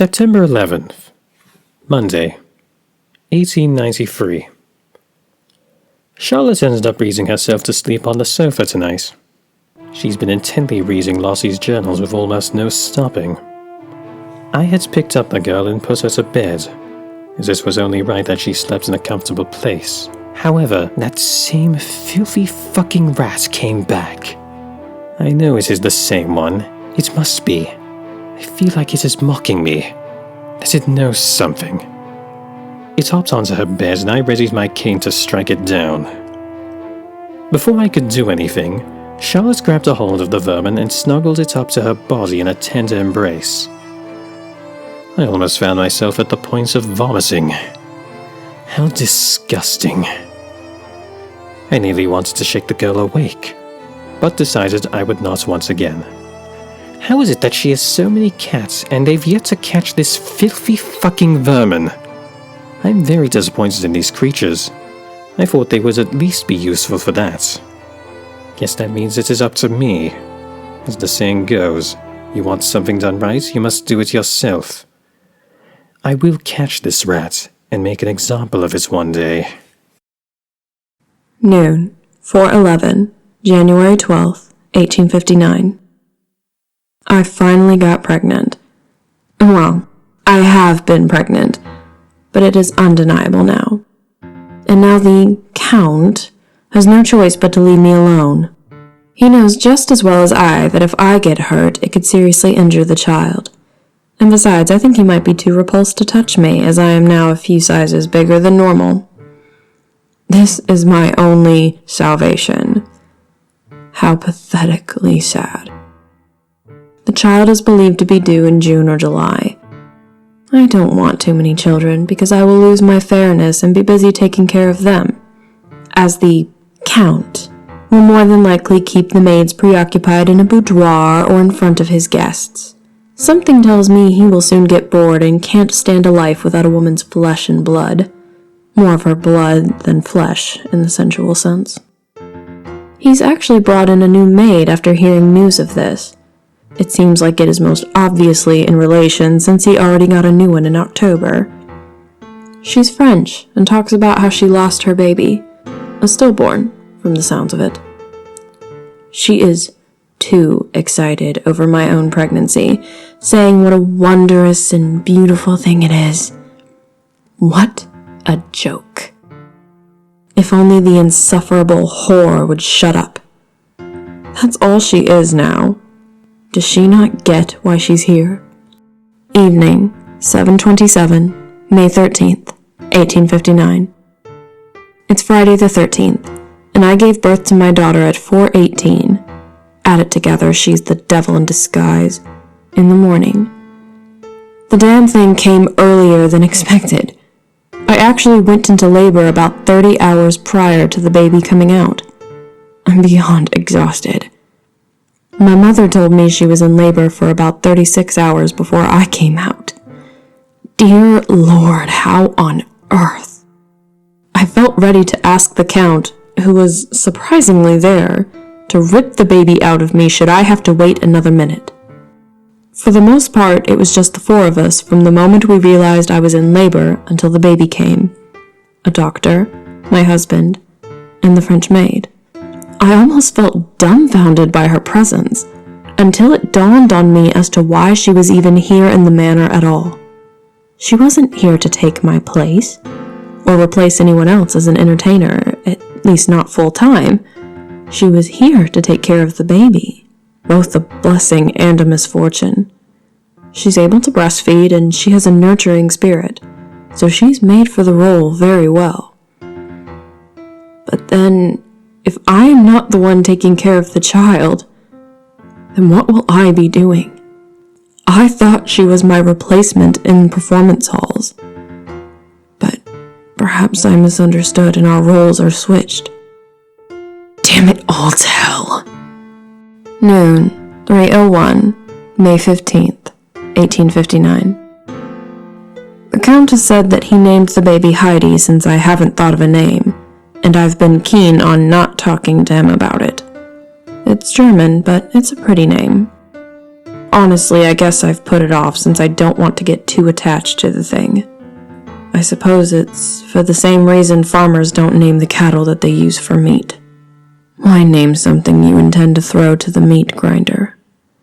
September 11th, Monday, 1893. Charlotte ended up reading herself to sleep on the sofa tonight. She's been intently reading Lottie's journals with almost no stopping. I had picked up the girl and put her to bed, as it was only right that she slept in a comfortable place. However, that same filthy fucking rat came back. I know it is the same one. It must be. I feel like it is mocking me, that it knows something. It hopped onto her bed and I readied my cane to strike it down. Before I could do anything, Charlotte grabbed a hold of the vermin and snuggled it up to her body in a tender embrace. I almost found myself at the point of vomiting. How disgusting. I nearly wanted to shake the girl awake, but decided I would not once again. How is it that she has so many cats and they've yet to catch this filthy fucking vermin? I'm very disappointed in these creatures. I thought they would at least be useful for that. Guess that means it is up to me. As the saying goes, you want something done right, you must do it yourself. I will catch this rat and make an example of it one day. Noon, 4/11, January 12th, 1859. I finally got pregnant. Well, I have been pregnant, but it is undeniable now. And now the Count has no choice but to leave me alone. He knows just as well as I that if I get hurt, it could seriously injure the child. And besides, I think he might be too repulsed to touch me, as I am now a few sizes bigger than normal. This is my only salvation. How pathetically sad. The child is believed to be due in June or July. I don't want too many children because I will lose my fairness and be busy taking care of them, as the Count will more than likely keep the maids preoccupied in a boudoir or in front of his guests. Something tells me he will soon get bored and can't stand a life without a woman's flesh and blood. More of her blood than flesh in the sensual sense. He's actually brought in a new maid after hearing news of this. It seems like it is most obviously in relation since he already got a new one in October. She's French and talks about how she lost her baby, a stillborn, from the sounds of it. She is too excited over my own pregnancy, saying what a wondrous and beautiful thing it is. What a joke. If only the insufferable whore would shut up. That's all she is now. Does she not get why she's here? Evening, 7:27, May 13th, 1859. It's Friday the 13th, and I gave birth to my daughter at 4:18. Add it together, she's the devil in disguise. In the morning. The damn thing came earlier than expected. I actually went into labor about 30 hours prior to the baby coming out. I'm beyond exhausted. My mother told me she was in labor for about 36 hours before I came out. Dear Lord, how on earth? I felt ready to ask the Count, who was surprisingly there, to rip the baby out of me should I have to wait another minute. For the most part, it was just the four of us from the moment we realized I was in labor until the baby came. A doctor, my husband, and the French maid. I almost felt dumbfounded by her presence, until it dawned on me as to why she was even here in the manor at all. She wasn't here to take my place, or replace anyone else as an entertainer, at least not full-time. She was here to take care of the baby, both a blessing and a misfortune. She's able to breastfeed, and she has a nurturing spirit, so she's made for the role very well. But then, if I am not the one taking care of the child, then what will I be doing? I thought she was my replacement in performance halls. But perhaps I misunderstood and our roles are switched. Damn it all to hell. Noon, 3:01, May 15th, 1859. The Countess said that he named the baby Heidi since I haven't thought of a name, and I've been keen on not talking to him about it. It's German, but it's a pretty name. Honestly, I guess I've put it off since I don't want to get too attached to the thing. I suppose it's for the same reason farmers don't name the cattle that they use for meat. Why name something you intend to throw to the meat grinder?